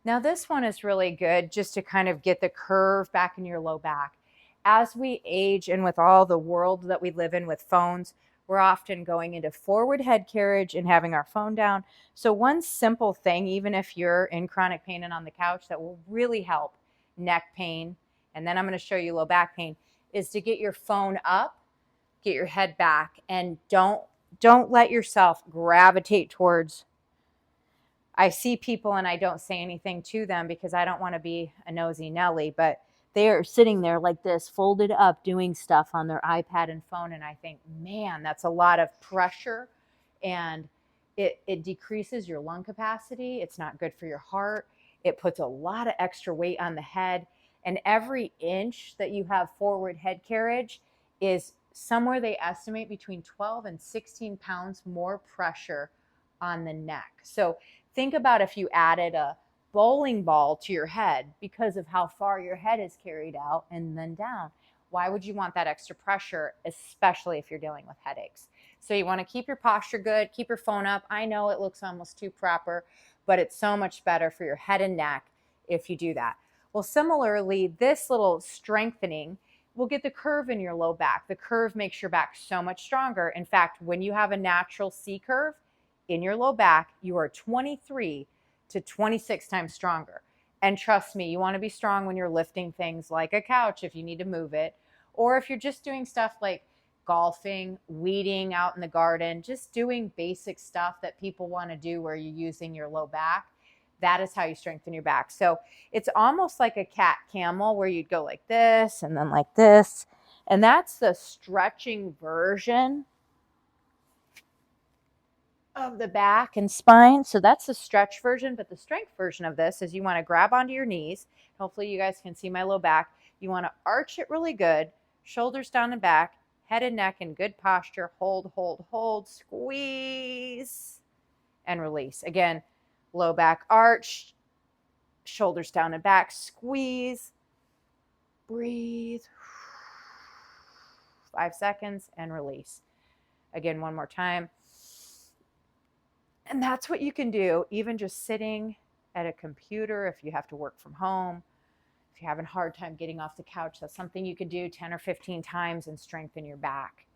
Now this one is really good just to kind of get the curve back in your low back. As we age and with all the world that we live in with phones, we're often going into forward head carriage and having our phone down. So one simple thing, even if you're in chronic pain and on the couch, that will really help neck pain, and then I'm going to show you low back pain, is to get your phone up, get your head back, and don't let yourself gravitate towards. I see people and I don't say anything to them because I don't want to be a nosy Nelly, but they are sitting there like this, folded up, doing stuff on their iPad and phone. And I think, man, that's a lot of pressure, and it decreases your lung capacity. It's not good for your heart. It puts a lot of extra weight on the head. And every inch that you have forward head carriage is somewhere they estimate between 12 and 16 pounds more pressure on the neck. So think about if you added a bowling ball to your head because of how far your head is carried out and then down. Why would you want that extra pressure, especially if you're dealing with headaches? So you want to keep your posture good, keep your phone up. I know it looks almost too proper, but it's so much better for your head and neck if you do that. Well, similarly, this little strengthening will get the curve in your low back. The curve makes your back so much stronger. In fact, when you have a natural C curve in your low back, you are 23 to 26 times stronger. And trust me, you want to be strong when you're lifting things like a couch if you need to move it, or if you're just doing stuff like golfing, weeding out in the garden, just doing basic stuff that people want to do where you're using your low back. That is how you strengthen your back. So it's almost like a cat camel where you'd go like this and then like this. And that's the stretching version of the back and spine. So that's the stretch version, but the strength version of this is you want to grab onto your knees. Hopefully you guys can see my low back. You want to arch it really good, shoulders down and back, head and neck in good posture. Hold, hold, hold, squeeze, and release. Again, low back arch, shoulders down and back, squeeze, breathe, 5 seconds, and release. Again, one more time. And that's what you can do, even just sitting at a computer. If you have to work from home, if you're having a hard time getting off the couch, that's something you could do 10 or 15 times and strengthen your back.